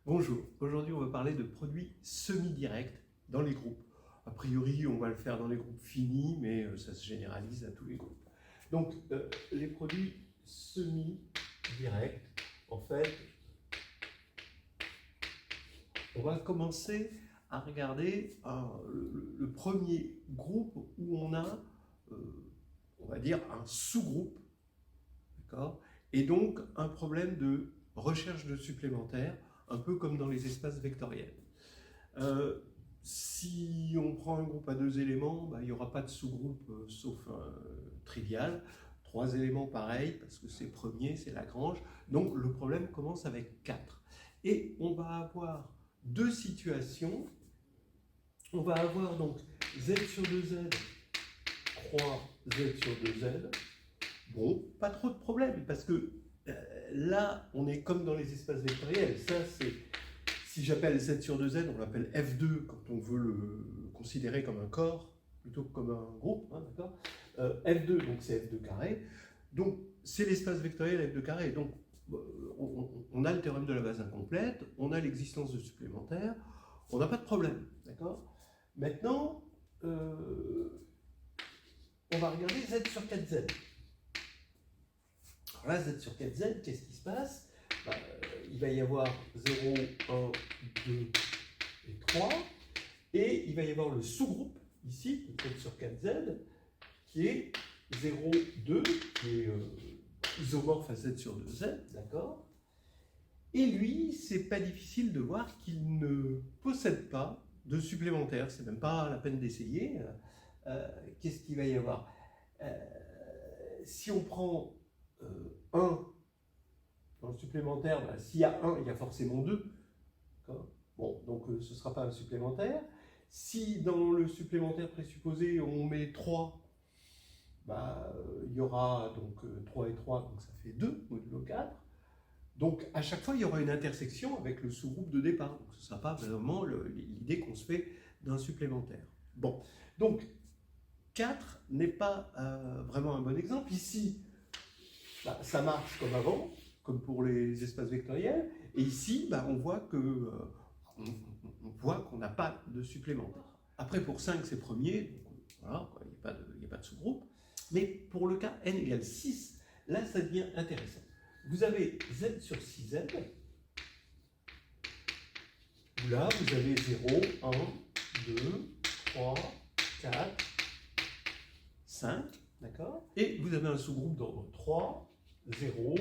Bonjour, aujourd'hui on va parler de produits semi-directs dans les groupes. A priori on va le faire dans les groupes finis, mais ça se généralise à tous les groupes. Donc les produits semi-directs, en fait, on va commencer à regarder le premier groupe où on a, on va dire, un sous-groupe, d'accord, et donc un problème de recherche de supplémentaires, un peu comme dans les espaces vectoriels. Si on prend un groupe à 2 éléments, il n'y aura pas de sous-groupe sauf trivial. 3 éléments pareil, parce que c'est premier, c'est Lagrange. Donc le problème commence avec 4. Et on va avoir deux situations. On va avoir donc z sur 2z croix z sur 2z. Bon, pas trop de problème, parce que là, on est comme dans les espaces vectoriels. Ça, c'est, si j'appelle z sur 2z, on l'appelle f2 quand on veut le considérer comme un corps plutôt que comme un groupe, hein, d'accord. F2, donc c'est f2 carré. Donc, c'est l'espace vectoriel f2 carré. Donc, on a le théorème de la base incomplète, on a l'existence de supplémentaires, on n'a pas de problème, d'accord. Maintenant, on va regarder z sur 4z. Alors là, z sur 4z, qu'est-ce qui se passe? Il va y avoir 0, 1, 2 et 3, et il va y avoir le sous-groupe, ici, de z sur 4z, qui est 0, 2, qui est isomorphe à z sur 2z, d'accord. Et lui, c'est pas difficile de voir qu'il ne possède pas de supplémentaire, c'est même pas la peine d'essayer. Qu'est-ce qu'il va y avoir? Si on prend 1 dans le supplémentaire, s'il y a 1, il y a forcément 2. Bon, donc ce ne sera pas un supplémentaire. Si dans le supplémentaire présupposé, on met 3, il y aura donc 3 et 3, donc ça fait 2, modulo 4. Donc à chaque fois, il y aura une intersection avec le sous-groupe de départ. Donc ce ne sera pas vraiment l'idée qu'on se fait d'un supplémentaire. Bon, donc 4 n'est pas vraiment un bon exemple. Ici, ça marche comme avant, comme pour les espaces vectoriels. Et ici, on voit que on voit qu'on n'a pas de supplémentaire. Après, pour 5, c'est premier, donc voilà, il n'y a pas de sous-groupe. Mais pour le cas n égale 6, là, ça devient intéressant. Vous avez z sur 6z, où là, vous avez 0, 1, 2, 3, 4, 5, d'accord? Et vous avez un sous-groupe d'ordre 3, 0,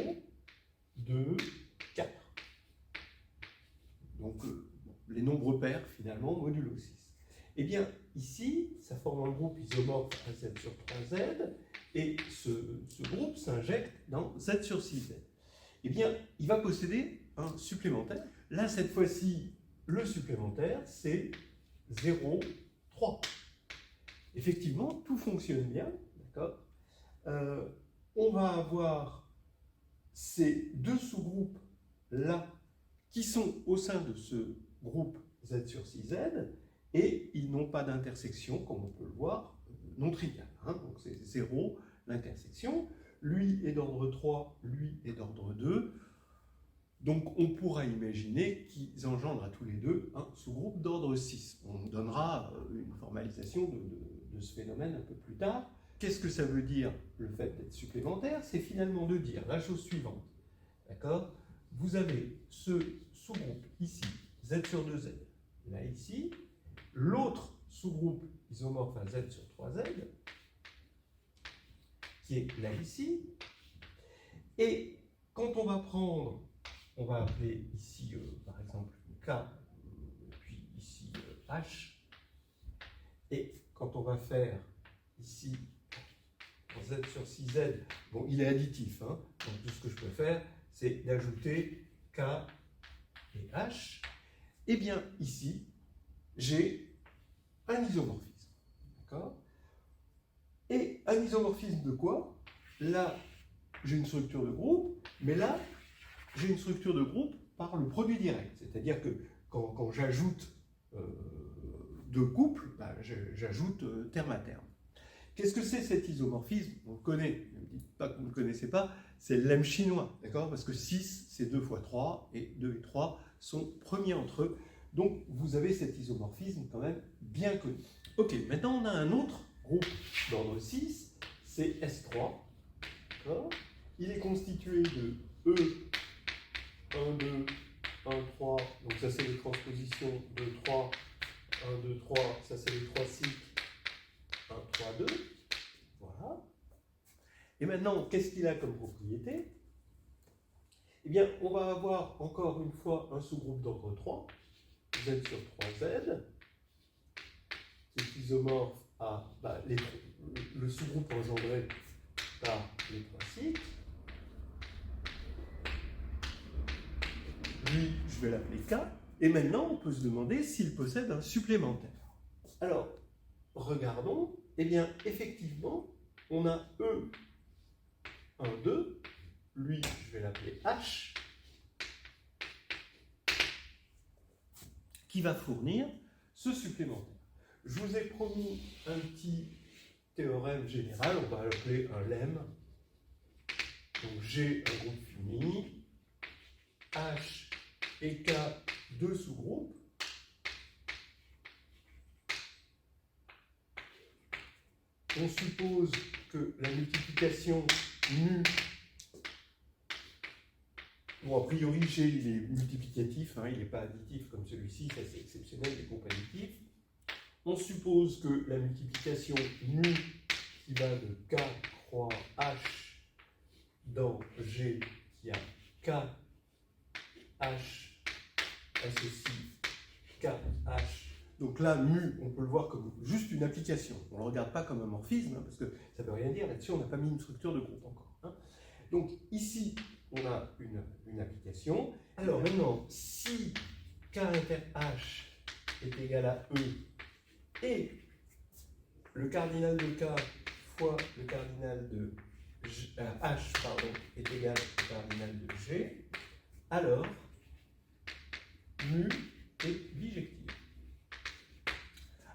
2, 4. Donc, les nombres pairs, finalement, modulo 6. Eh bien, ici, ça forme un groupe isomorphe à z sur 3z, et ce groupe s'injecte dans z sur 6z. Eh bien, il va posséder un supplémentaire. Là, cette fois-ci, le supplémentaire, c'est 0, 3. Effectivement, tout fonctionne bien, d'accord. On va avoir ces deux sous-groupes là qui sont au sein de ce groupe z sur 6z et ils n'ont pas d'intersection, comme on peut le voir, non triviale. Donc c'est 0, l'intersection. Lui est d'ordre 3, lui est d'ordre 2. Donc on pourra imaginer qu'ils engendrent à tous les deux un sous-groupe d'ordre 6. On donnera une formalisation de ce phénomène un peu plus tard. Qu'est-ce que ça veut dire, le fait d'être supplémentaire? C'est finalement de dire la chose suivante. D'accord? Vous avez ce sous-groupe ici, z sur 2z, là ici, l'autre sous-groupe isomorphe à z sur 3z, qui est là ici, et quand on va prendre, on va appeler ici par exemple K, puis ici H, et quand on va faire ici z sur 6z, bon, il est additif, donc tout ce que je peux faire, c'est d'ajouter K et H. Et bien ici, j'ai un isomorphisme. D'accord? Et un isomorphisme de quoi? Là, j'ai une structure de groupe, mais là, j'ai une structure de groupe par le produit direct. C'est-à-dire que quand j'ajoute deux couples, j'ajoute terme à terme. Qu'est-ce que c'est cet isomorphisme? On le connaît, ne me dites pas que vous ne le connaissez pas, c'est le lemme chinois, d'accord? Parce que 6, c'est 2 fois 3, et 2 et 3 sont premiers entre eux. Donc, vous avez cet isomorphisme quand même bien connu. Ok, maintenant on a un autre groupe d'ordre 6, c'est S3. Il est constitué de E, 1, 2, 1, 3, donc ça c'est les transpositions 2, 3, 1, 2, 3, ça c'est les 3 cycles, 1, 3, 2, voilà. Et maintenant, qu'est-ce qu'il a comme propriété? Eh bien, on va avoir encore une fois un sous-groupe d'ordre 3, Z sur 3Z, qui est isomorphe à le sous-groupe engendré par les 3 cycles. Lui, je vais l'appeler K. Et maintenant, on peut se demander s'il possède un supplémentaire. Alors, regardons. Eh bien, effectivement, on a E, 1, 2. Lui, je vais l'appeler H, qui va fournir ce supplémentaire. Je vous ai promis un petit théorème général, on va l'appeler un lemme. Donc j'ai un groupe fini, H et K, deux sous-groupes. On suppose que la multiplication mu, bon a priori G il est multiplicatif, hein, il n'est pas additif comme celui-ci, ça c'est exceptionnel, les groupes additifs. On suppose que la multiplication mu qui va de K croix H dans G qui a K H associe K H. Donc là, mu, on peut le voir comme juste une application. On ne le regarde pas comme un morphisme, hein, parce que ça ne veut rien dire. Là-dessus, on n'a pas mis une structure de groupe encore. Hein. Donc ici, on a une application. Alors maintenant, si K inter H est égal à E, et le cardinal de K fois le cardinal de H est égal au cardinal de G, alors mu est bijective.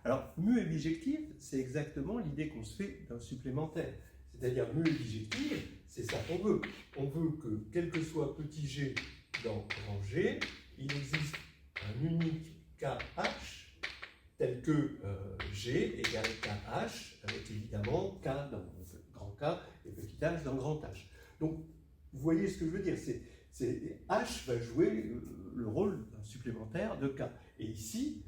Alors, mu est bijective, c'est exactement l'idée qu'on se fait d'un supplémentaire. C'est-à-dire, mu est bijective, c'est ça qu'on veut. On veut que, quel que soit petit g dans grand G, il existe un unique KH tel que G égale KH, avec évidemment K dans grand K et petit h dans grand H. Donc, vous voyez ce que je veux dire, H va jouer le rôle d'un supplémentaire de K. Et ici,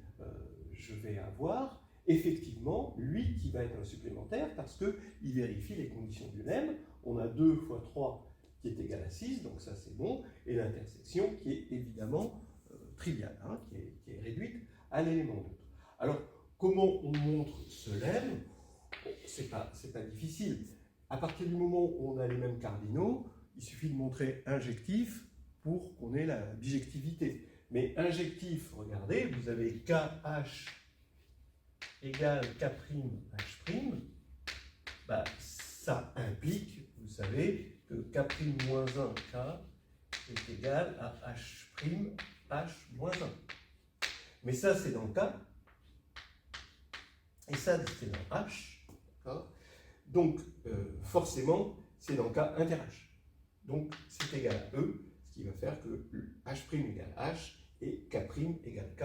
je vais avoir effectivement lui qui va être un supplémentaire parce qu'il vérifie les conditions du lemme. On a 2 fois 3 qui est égal à 6, donc ça c'est bon, et l'intersection qui est évidemment triviale, hein, qui est réduite à l'élément neutre. Alors, comment on montre ce lemme? C'est pas difficile. À partir du moment où on a les mêmes cardinaux, il suffit de montrer injectif pour qu'on ait la bijectivité. Mais injectif, regardez, vous avez KH égale K'H', bah, ça implique, vous savez, que K' moins 1 K est égal à H' moins 1. Mais ça, c'est dans K, et ça, c'est dans H, d'accord? Donc, forcément, c'est dans K inter H. Donc, c'est égal à E, ce qui va faire que H' égale H et K' égale K.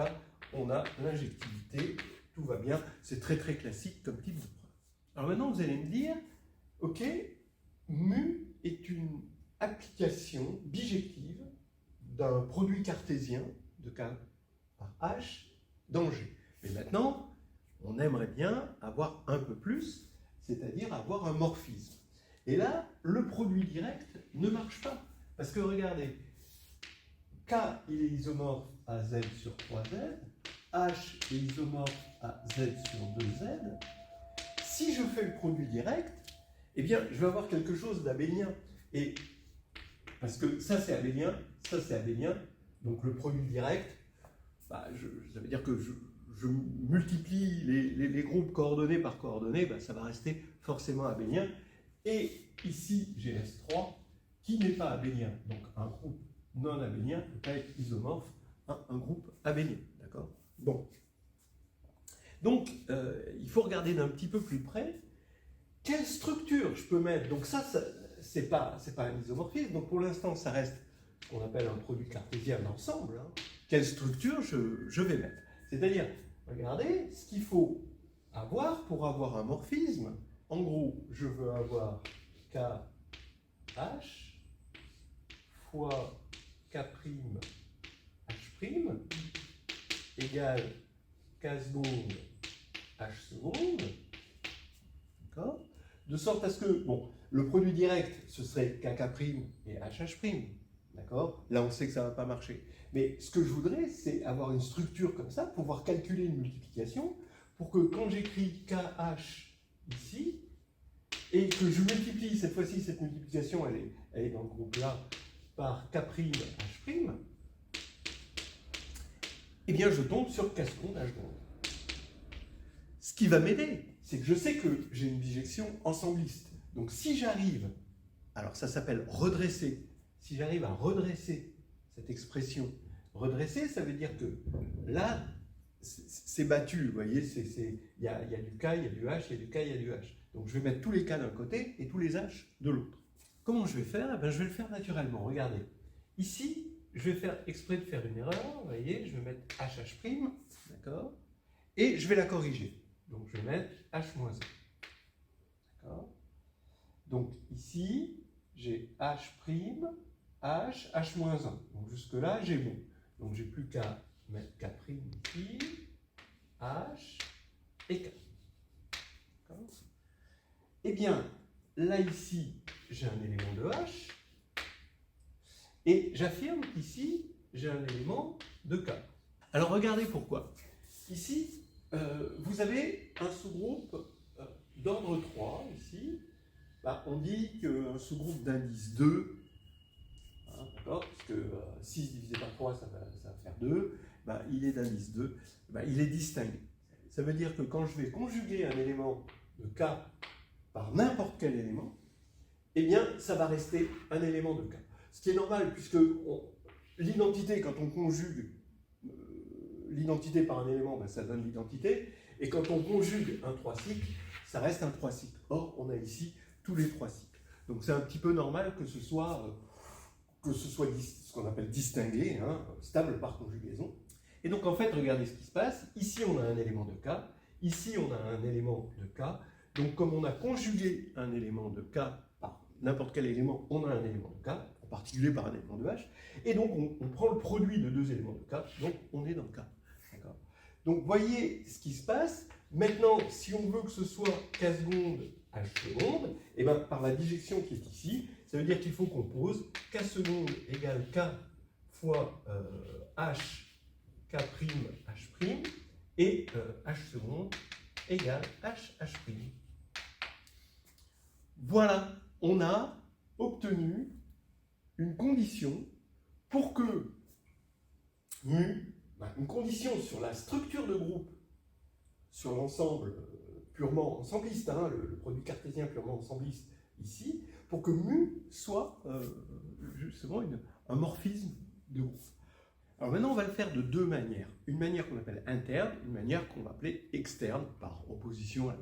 On a l'injectivité, tout va bien. C'est très très classique comme type de preuve. Alors maintenant, vous allez me dire, ok, mu est une application bijective d'un produit cartésien de K par H dans G. Mais maintenant, on aimerait bien avoir un peu plus, c'est-à-dire avoir un morphisme. Et là, le produit direct ne marche pas. Parce que regardez, K il est isomorphe à Z sur 3Z, H est isomorphe à Z sur 2Z. Si je fais le produit direct, eh bien, je vais avoir quelque chose d'abélien. Et parce que ça c'est abélien, ça c'est abélien, donc le produit direct, bah, ça veut dire que je multiplie les groupes coordonnés par coordonnées, bah, ça va rester forcément abélien. Et ici, j'ai S3 qui n'est pas abélien. Donc un groupe non abélien ne peut pas être isomorphe à un groupe abélien. D'accord ? Bon. Donc, il faut regarder d'un petit peu plus près. quelle structure je peux mettre? Donc ça c'est pas un isomorphisme, donc pour l'instant ça reste ce qu'on appelle un produit cartésien d'ensemble. Hein. Quelle structure je vais mettre? C'est-à-dire, regardez, ce qu'il faut avoir pour avoir un morphisme, en gros, je veux avoir KH fois K'H' égale K seconde H seconde, d'accord? De sorte à ce que, bon, le produit direct, ce serait KK' et HH', d'accord? Là, on sait que ça ne va pas marcher. Mais ce que je voudrais, c'est avoir une structure comme ça, pouvoir calculer une multiplication, pour que quand j'écris KH ici, et que je multiplie, cette fois-ci, cette multiplication, elle est dans le groupe là, par K'H', eh bien, je tombe sur K seconde H seconde. Ce qui va m'aider, c'est que je sais que j'ai une bijection ensembliste. Donc, si j'arrive, alors ça s'appelle redresser, si j'arrive à redresser cette expression, redresser, ça veut dire que là, c'est battu, vous voyez, il y a du K, il y a du H, il y a du K, il y a du H. Donc, je vais mettre tous les K d'un côté et tous les H de l'autre. Comment je vais faire? Eh bien, je vais le faire naturellement. Regardez. Ici, je vais faire exprès de faire une erreur. Vous voyez, je vais mettre HH', d'accord? Et je vais la corriger. Donc, je vais mettre H-1. D'accord? Donc, ici, j'ai H', H, H-1. Donc, jusque-là, j'ai bon. Donc, j'ai plus qu'à mettre K' ici, H et K. D'accord? Eh bien, là, ici, j'ai un élément de H, et j'affirme qu'ici, j'ai un élément de K. Alors, regardez pourquoi. Ici, vous avez un sous-groupe d'ordre 3, ici. Bah, on dit qu'un sous-groupe d'indice 2, hein, d'accord, parce que 6 divisé par 3, ça va faire 2, bah, il est d'indice 2, bah, il est distingué. Ça veut dire que quand je vais conjuguer un élément de K par n'importe quel élément, eh bien, ça va rester un élément de K. Ce qui est normal, puisque l'identité, quand on conjugue l'identité par un élément, ben, ça donne l'identité, et quand on conjugue un 3 cycles, ça reste un 3 cycles. Or, on a ici tous les 3 cycles. Donc c'est un petit peu normal que ce soit ce qu'on appelle distingué, hein, stable par conjugaison. Et donc en fait, regardez ce qui se passe. Ici, on a un élément de K. Ici, on a un élément de K. Donc comme on a conjugué un élément de K par n'importe quel élément, on a un élément de K, en particulier par un élément de H. Et donc on prend le produit de deux éléments de K, donc on est dans K. Donc voyez ce qui se passe. Maintenant, si on veut que ce soit K seconde H seconde, et bien par la bijection qui est ici, ça veut dire qu'il faut qu'on pose K seconde égale K fois H K' H' et H seconde égale H H'. Voilà, on a obtenu une condition pour que mu, une condition sur la structure de groupe, sur l'ensemble purement ensembliste, hein, le produit cartésien purement ensembliste ici, pour que mu soit justement un morphisme de groupe. Alors maintenant, on va le faire de deux manières. Une manière qu'on appelle interne, une manière qu'on va appeler externe, par opposition à la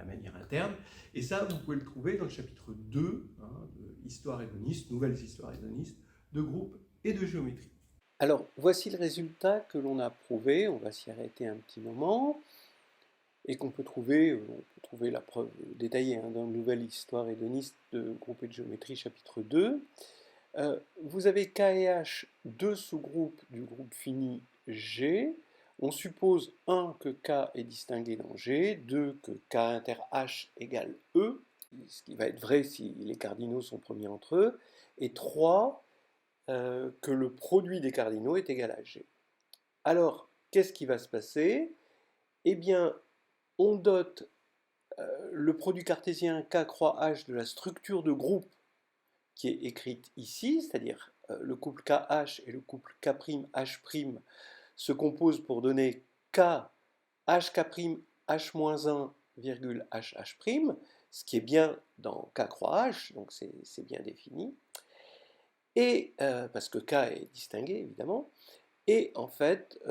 manière interne. Et ça, vous pouvez le trouver dans le chapitre 2, hein, de Histoire hédoniste, Nouvelles histoires hédonistes, de groupe et de géométrie. Alors, voici le résultat que l'on a prouvé. On va s'y arrêter un petit moment. Et qu'on peut trouver, la preuve détaillée hein, dans Nouvelle histoire hédoniste de groupe et de géométrie, chapitre 2. Vous avez K et H, deux sous-groupes du groupe fini G. On suppose 1 que K est distingué dans G, 2 que K inter H égale E, ce qui va être vrai si les cardinaux sont premiers entre eux, et 3 que le produit des cardinaux est égal à G. Alors, qu'est-ce qui va se passer? Eh bien, on dote le produit cartésien K croix H de la structure de groupe qui est écrite ici, c'est-à-dire le couple KH et le couple K'H' se composent pour donner K HK' H-1, HH', ce qui est bien dans K croix H, donc c'est bien défini, et parce que K est distingué évidemment, et en fait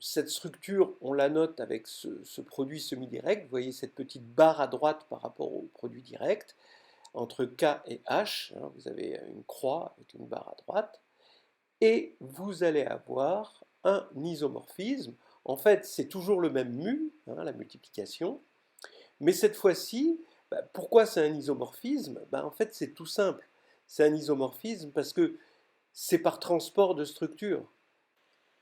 cette structure, on la note avec ce produit semi-direct. Vous voyez cette petite barre à droite par rapport au produit direct. Entre K et H, hein, vous avez une croix avec une barre à droite. Et vous allez avoir un isomorphisme. En fait, c'est toujours le même mu, hein, la multiplication. Mais cette fois-ci, pourquoi c'est un isomorphisme? En fait, c'est tout simple. C'est un isomorphisme parce que c'est par transport de structure.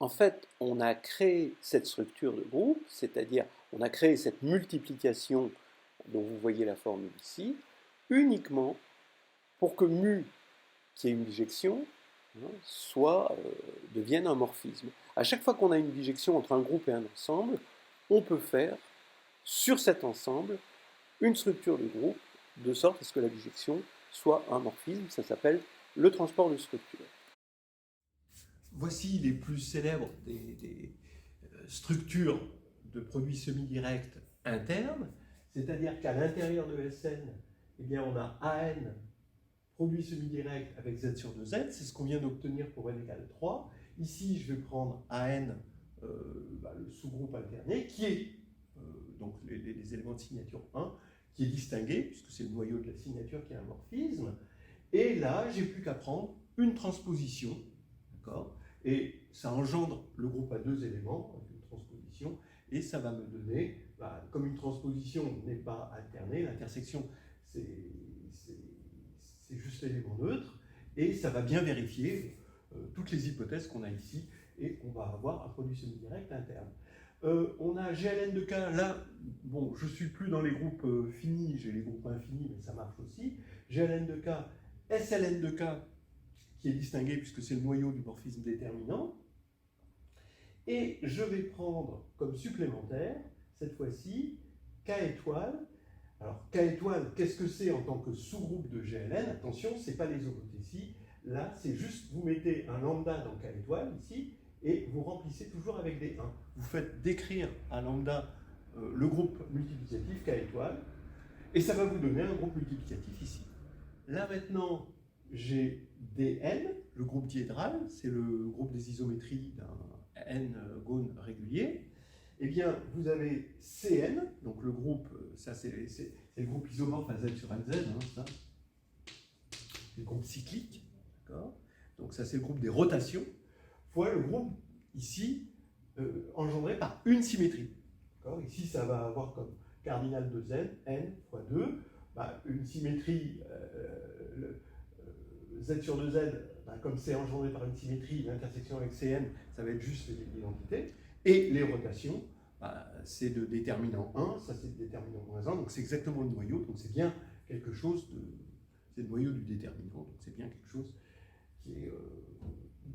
En fait, on a créé cette structure de groupe, c'est-à-dire on a créé cette multiplication dont vous voyez la formule ici, uniquement pour que mu, qui est une bijection, devienne un morphisme. À chaque fois qu'on a une bijection entre un groupe et un ensemble, on peut faire sur cet ensemble une structure de groupe de sorte à ce que la bijection soit un morphisme. Ça s'appelle le transport de structure. Voici les plus célèbres des structures de produits semi-directs internes, c'est-à-dire qu'à l'intérieur de Sn, eh bien, on a An, produit semi-direct avec Z sur 2Z, c'est ce qu'on vient d'obtenir pour n égale 3. Ici, je vais prendre An, le sous-groupe alterné, qui est, donc les éléments de signature 1, qui est distingué, puisque c'est le noyau de la signature qui est un morphisme. Et là, j'ai plus qu'à prendre une transposition, d'accord ? Et ça engendre le groupe à deux éléments, avec une transposition, et ça va me donner, comme une transposition n'est pas alternée, l'intersection c'est juste l'élément neutre, et ça va bien vérifier toutes les hypothèses qu'on a ici, et on va avoir un produit semi-direct interne. On a GLN de K, là, bon, je ne suis plus dans les groupes finis, j'ai les groupes infinis, mais ça marche aussi. GLN de K, SLN de K, qui est distingué puisque c'est le noyau du morphisme déterminant. Et je vais prendre comme supplémentaire, cette fois-ci, K étoile. Alors, K étoile, qu'est-ce que c'est en tant que sous-groupe de GLN? Attention, ce n'est pas les homothéties. Là, c'est juste, vous mettez un lambda dans K étoile, ici, et vous remplissez toujours avec des 1. Vous faites décrire à lambda le groupe multiplicatif K étoile, et ça va vous donner un groupe multiplicatif ici. Là, maintenant, j'ai Dn, le groupe diédral, c'est le groupe des isométries d'un n gone régulier. Eh bien, vous avez Cn, donc le groupe, ça c'est le groupe isomorphe à Z sur NZ, hein, ça. C'est le groupe cyclique, d'accord. Donc ça c'est le groupe des rotations, fois le groupe ici engendré par une symétrie. Ici ça va avoir comme cardinal de Z, n fois 2, une symétrie, Z sur 2Z, comme c'est engendré par une symétrie, l'intersection avec Cn, ça va être juste l'identité. Et les rotations, c'est de déterminant 1, ça c'est de déterminant moins 1, donc c'est exactement le noyau, donc c'est bien quelque chose de... C'est le noyau du déterminant, donc c'est bien quelque chose qui est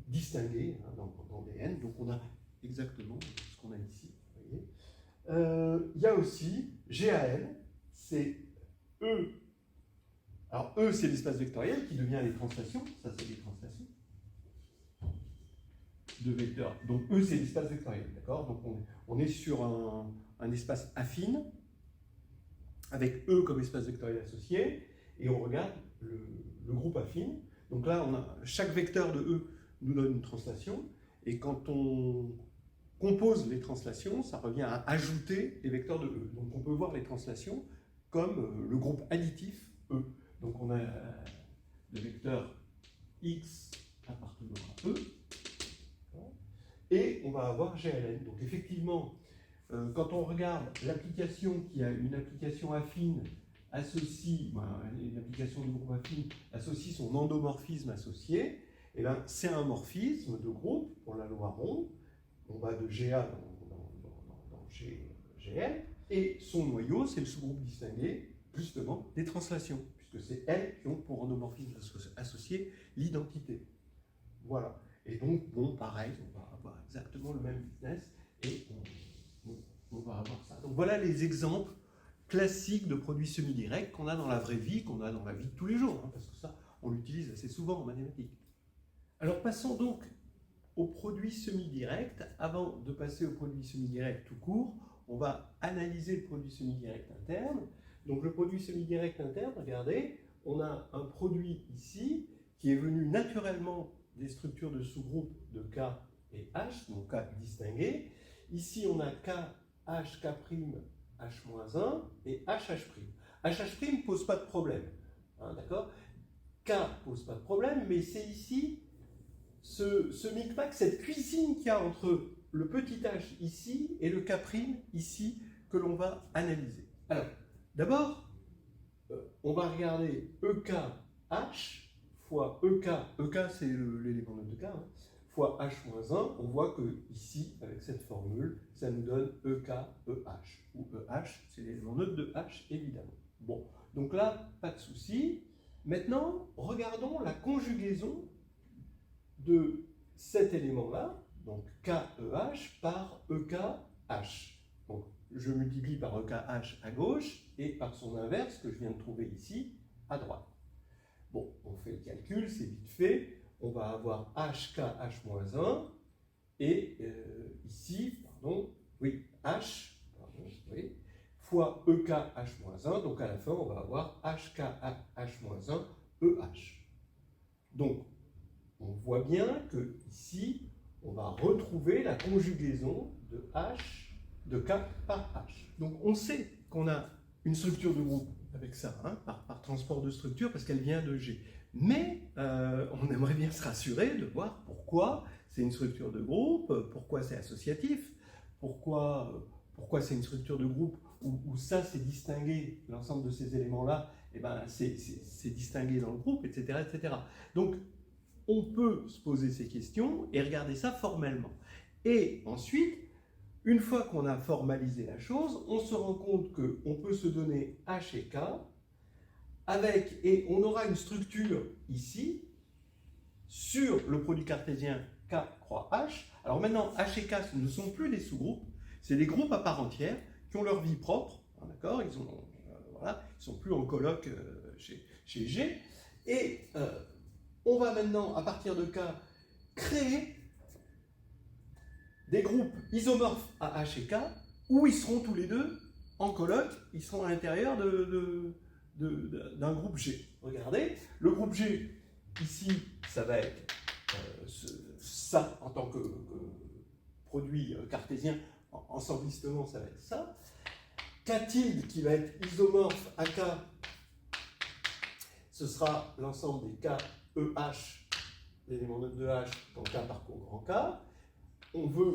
distingué dans des n, donc on a exactement ce qu'on a ici. Il y a aussi GAN, c'est E. Alors E c'est l'espace vectoriel qui devient les translations, ça c'est les translations de vecteurs. Donc E c'est l'espace vectoriel, d'accord. Donc on est sur un espace affine avec E comme espace vectoriel associé et on regarde le groupe affine. Donc là chaque vecteur de E nous donne une translation et quand on compose les translations, ça revient à ajouter les vecteurs de E. Donc on peut voir les translations comme le groupe additif E. Donc on a le vecteur X appartenant à E. Et on va avoir GLN. Donc effectivement, quand on regarde l'application qui a une application affine associe, une application du groupe affine associe son endomorphisme associé, et bien c'est un morphisme de groupe pour la loi Ron. On va de GA dans GL, et son noyau, c'est le sous-groupe distingué, justement, des translations, puisque c'est elles qui ont pour endomorphisme associé l'identité. Voilà. Et donc, bon, pareil, on va avoir exactement le même business, et on va avoir ça. Donc voilà les exemples classiques de produits semi-directs qu'on a dans la vraie vie, qu'on a dans la vie de tous les jours, parce que ça, on l'utilise assez souvent en mathématiques. Alors passons donc au produit semi-direct. Avant de passer au produit semi-direct tout court, on va analyser le produit semi-direct interne. Donc le produit semi-direct interne, regardez, on a un produit ici qui est venu naturellement des structures de sous-groupes de K et H, donc K distingué. Ici, on a K, H, K', H-1 et HH'. HH' ne pose pas de problème, hein, d'accord? K pose pas de problème, mais c'est ici ce micmac, cette cuisine qu'il y a entre le petit h ici et le K' ici que l'on va analyser. Alors, d'abord, on va regarder EKH fois EK c'est l'élément node de K, hein, fois H-1. On voit que ici, avec cette formule, ça nous donne EK-EH, où EH, c'est l'élément node de H, évidemment. Bon, donc là, pas de souci. Maintenant, regardons la conjugaison de cet élément-là, donc KEH par EKH. Donc, je multiplie par EKH à gauche et par son inverse que je viens de trouver ici à droite. Bon, on fait le calcul, c'est vite fait. On va avoir HKH-1 et ici, fois EKH-1. Donc à la fin, on va avoir HKH-1 EH. Donc, on voit bien que ici, on va retrouver la conjugaison de K par H. Donc on sait qu'on a une structure de groupe avec ça, hein, par transport de structure, parce qu'elle vient de G. Mais on aimerait bien se rassurer de voir pourquoi c'est une structure de groupe, pourquoi c'est associatif, pourquoi c'est une structure de groupe où ça c'est distingué, l'ensemble de ces éléments-là, eh ben, c'est distingué dans le groupe, etc., etc. Donc, on peut se poser ces questions et regarder ça formellement. Et ensuite, une fois qu'on a formalisé la chose, on se rend compte qu'on peut se donner H et K, et on aura une structure ici, sur le produit cartésien K croix H. Alors maintenant, H et K ne sont plus des sous-groupes, c'est des groupes à part entière qui ont leur vie propre, d'accord, ils sont plus en colloque chez G, et on va maintenant, à partir de K, créer des groupes isomorphes à H et K, où ils seront tous les deux en colloque, ils seront à l'intérieur d'un groupe G. Regardez, le groupe G, ici, ça va être ça en tant que produit cartésien, ensemblistement, ça va être ça. K tilde qui va être isomorphe à K, ce sera l'ensemble des K, EH, l'élément node de H, dans K par cours grand K. On veut